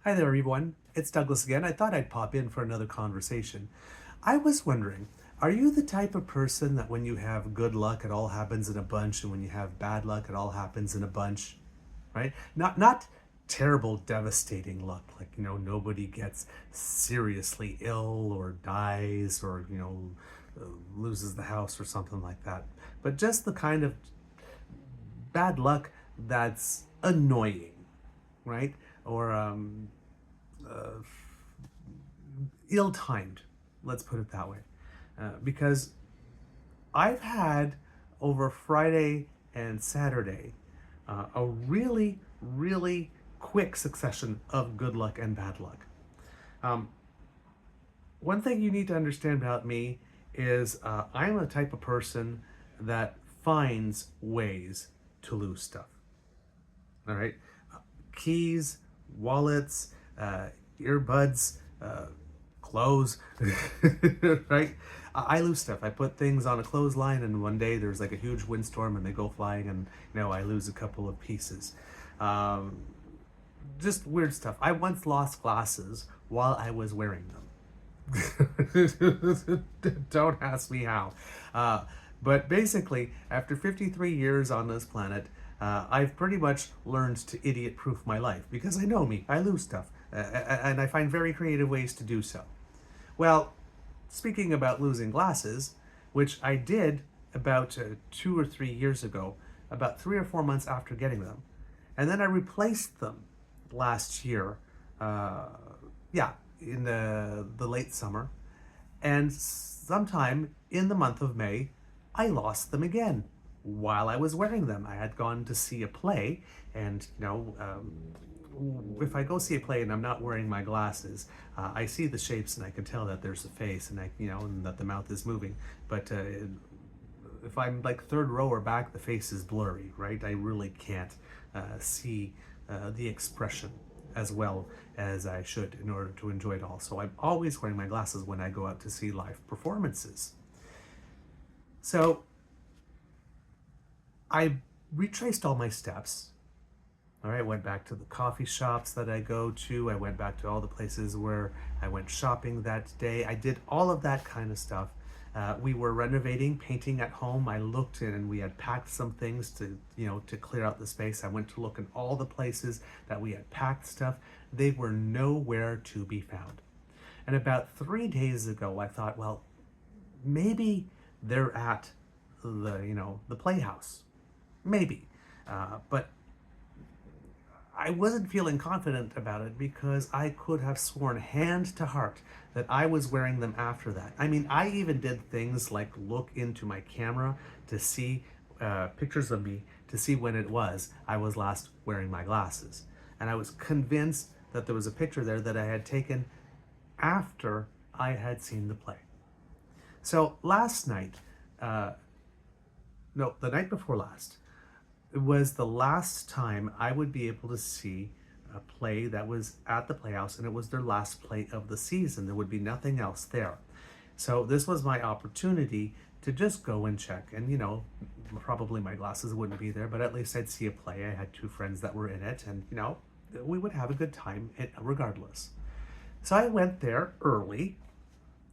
Hi there, everyone. It's Douglas again. I thought I'd pop in for another conversation. I was wondering, are you the type of person that when you have good luck, it all happens in a bunch, and when you have bad luck, it all happens in a bunch, right? Not terrible, devastating luck, like nobody gets seriously ill or dies or loses the house or something like that, but just the kind of bad luck that's annoying, right? Or ill-timed, let's put it that way, because I've had over Friday and Saturday a really quick succession of good luck and bad luck. um, One thing you need to understand about me is I'm a type of person that finds ways to lose stuff. All right, keys, wallets, earbuds, clothes, right? I lose stuff. I put things on a clothesline, and one day there's like a huge windstorm, and they go flying, and I lose a couple of pieces. Um, just weird stuff. I once lost glasses while I was wearing them. Don't ask me how. But basically, after 53 years on this planet, I've pretty much learned to idiot proof my life because I know me. I lose stuff. And I find very creative ways to do so. Well, speaking about losing glasses, which I did about 2 or 3 years ago, about 3 or 4 months after getting them, and then I replaced them last year. Uh, yeah, in the late summer, and sometime in the month of May, I lost them again while I was wearing them. I had gone to see a play, and if I go see a play and I'm not wearing my glasses, I see the shapes and I can tell that there's a face and and that the mouth is moving. But if I'm like third row or back, the face is blurry, right? I really can't see the expression as well as I should in order to enjoy it all. So I'm always wearing my glasses when I go out to see live performances. So I retraced all my steps. All right, I went back to the coffee shops that I go to. I went back to all the places where I went shopping that day. I did all of that kind of stuff. We were renovating, painting at home. I looked in and we had packed some things to clear out the space. I went to look in all the places that we had packed stuff. They were nowhere to be found. And about 3 days ago, I thought, well, maybe they're at the playhouse. Maybe. But I wasn't feeling confident about it because I could have sworn hand to heart that I was wearing them after that. I mean, I even did things like look into my camera to see pictures of me to see when it was I was last wearing my glasses. And I was convinced that there was a picture there that I had taken after I had seen the play. So last night, no, the night before last, it was the last time I would be able to see a play that was at the Playhouse, and it was their last play of the season. There would be nothing else there. So this was my opportunity to just go and check. And, probably my glasses wouldn't be there, but at least I'd see a play. I had two friends that were in it, and, we would have a good time regardless. So I went there early,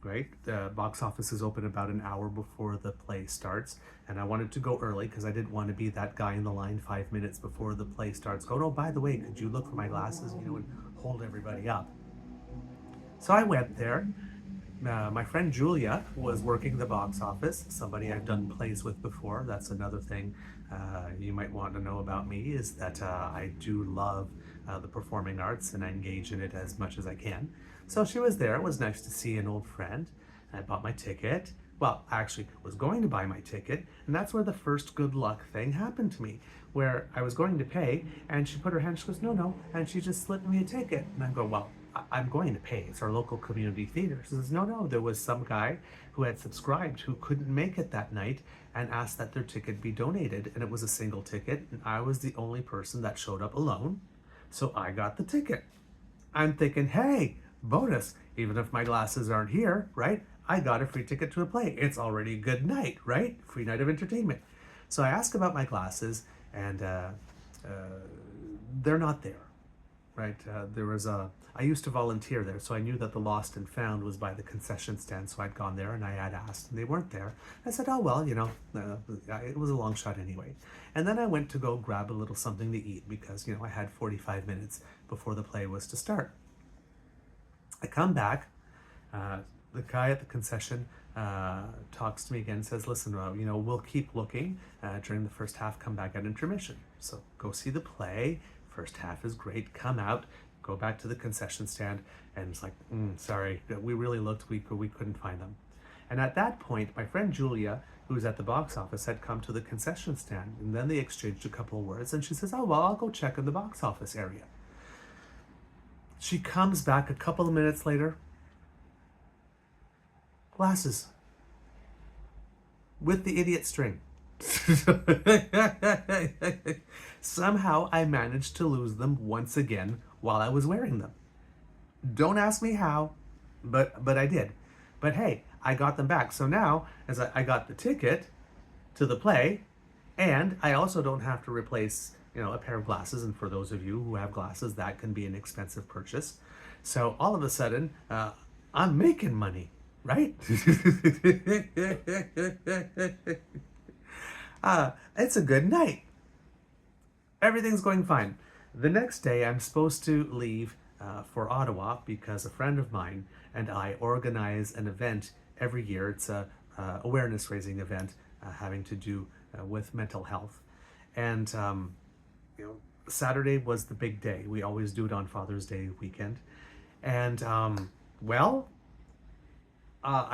right? The box office is open about an hour before the play starts, and I wanted to go early because I didn't want to be that guy in the line 5 minutes before the play starts. Go, oh, by the way, could you look for my glasses? And hold everybody up. So I went there. My friend Julia was working the box office, somebody I've done plays with before. That's another thing you might want to know about me, is that I do love the performing arts and I engage in it as much as I can. So she was there. It was nice to see an old friend. I bought my ticket. Well, I actually was going to buy my ticket, and that's where the first good luck thing happened to me, where I was going to pay, and she put her hand, she goes, no, no, and she just slipped me a ticket. And I go, well, I'm going to pay. It's our local community theater. She says, no, no, there was some guy who had subscribed who couldn't make it that night and asked that their ticket be donated. And it was a single ticket, and I was the only person that showed up alone. So I got the ticket. I'm thinking, hey, bonus, even if my glasses aren't here, right? I got a free ticket to a play. It's already a good night, right? Free night of entertainment. So I ask about my glasses, and they're not there. right? I used to volunteer there, so I knew that the lost and found was by the concession stand. So I'd gone there and I had asked, and they weren't there. I said, oh, well, it was a long shot anyway. And then I went to go grab a little something to eat because, I had 45 minutes before the play was to start. I come back, the guy at the concession talks to me again, says, listen, we'll keep looking during the first half, come back at intermission. So go see the play. First half is great. Come out, go back to the concession stand. And it's like, sorry, we really looked, we couldn't find them. And at that point, my friend Julia, who was at the box office, had come to the concession stand. And then they exchanged a couple of words. And she says, oh, well, I'll go check in the box office area. She comes back a couple of minutes later. Glasses. With the idiot string. Somehow I managed to lose them once again while I was wearing them. Don't ask me how, but I did. But hey, I got them back. So now, as I got the ticket to the play, and I also don't have to replace, a pair of glasses. And for those of you who have glasses, that can be an expensive purchase. So all of a sudden, I'm making money, right? It's a good night. Everything's going fine. The next day, I'm supposed to leave for Ottawa because a friend of mine and I organize an event every year. It's a awareness-raising event having to do with mental health. And, Saturday was the big day. We always do it on Father's Day weekend. And, I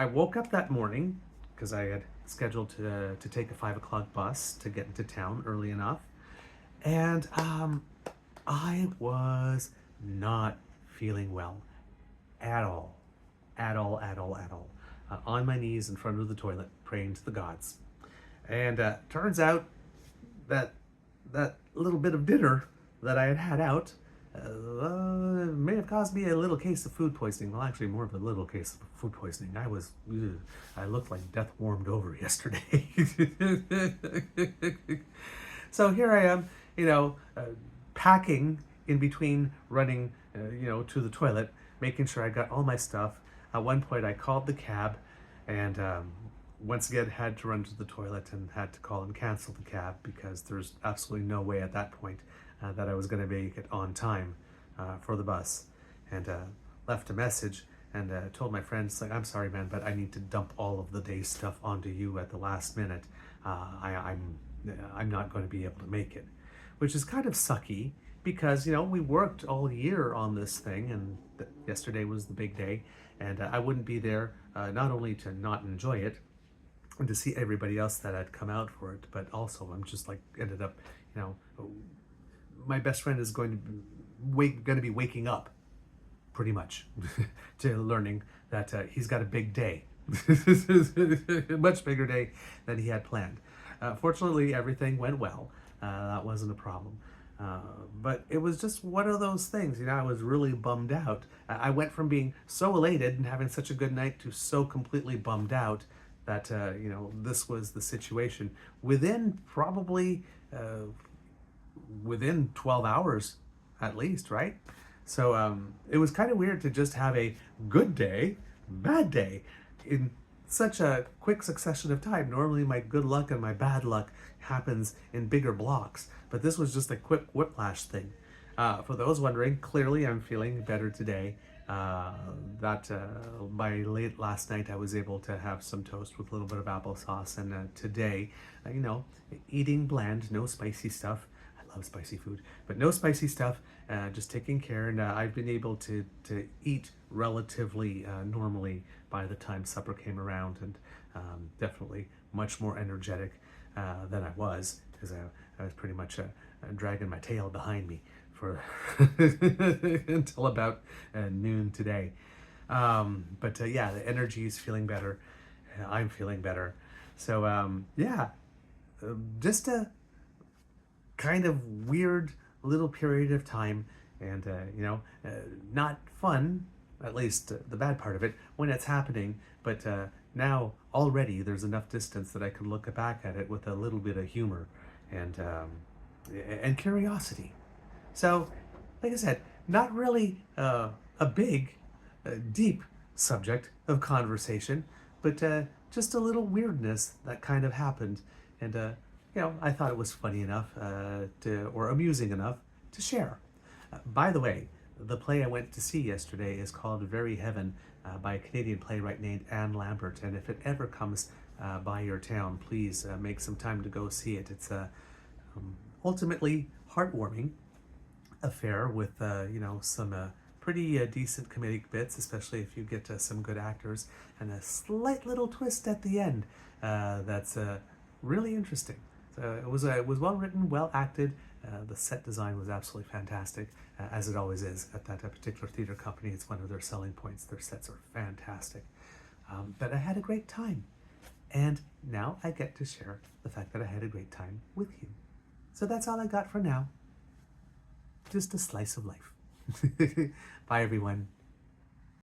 woke up that morning because I had scheduled to take a 5 o'clock bus to get into town early enough. And I was not feeling well at all. On my knees in front of the toilet, praying to the gods. And turns out that little bit of dinner that I had out may have caused me a little case of food poisoning. Well, actually, more of a little case of food poisoning. I looked like death warmed over yesterday. So here I am, packing in between running, to the toilet, making sure I got all my stuff. At one point, I called the cab and once again had to run to the toilet and had to call and cancel the cab because there's absolutely no way at that point that I was going to make it on time for the bus. And left a message and told my friends, like, I'm sorry, man, but I need to dump all of the day's stuff onto you at the last minute. I'm not going to be able to make it, which is kind of sucky because, we worked all year on this thing and yesterday was the big day. And I wouldn't be there not only to not enjoy it and to see everybody else that had come out for it, but also I'm just like ended up, my best friend is going to be waking up pretty much to learning that he's got a big day, a much bigger day than he had planned. Fortunately, everything went well. That wasn't a problem. But it was just one of those things, I was really bummed out. I went from being so elated and having such a good night to so completely bummed out that, this was the situation within probably, within 12 hours at least, right? So it was kind of weird to just have a good day, bad day in such a quick succession of time. Normally my good luck and my bad luck happens in bigger blocks, but this was just a quick whiplash thing. For those wondering, clearly I'm feeling better today. By late last night I was able to have some toast with a little bit of applesauce, and today, eating bland, no spicy stuff. I love spicy food, but no spicy stuff, just taking care, and I've been able to eat relatively normally by the time supper came around, and definitely much more energetic than I was, because I was pretty much dragging my tail behind me for until about noon today. But yeah, the energy is feeling better. I'm feeling better. So just a kind of weird little period of time, and not fun, at least the bad part of it, when it's happening, but now already there's enough distance that I can look back at it with a little bit of humor and curiosity. So, like I said, Not really a big, deep subject of conversation, but just a little weirdness that kind of happened. And, I thought it was funny enough or amusing enough to share. By the way, the play I went to see yesterday is called Very Heaven by a Canadian playwright named Anne Lambert. And if it ever comes by your town, please make some time to go see it. It's ultimately heartwarming affair with some pretty decent comedic bits, especially if you get some good actors, and a slight little twist at the end that's really interesting. So it was well written, well acted. The set design was absolutely fantastic, as it always is at that particular theater company. It's one of their selling points. Their sets are fantastic. But I had a great time, and now I get to share the fact that I had a great time with you. So that's all I got for now. Just a slice of life. Bye, everyone.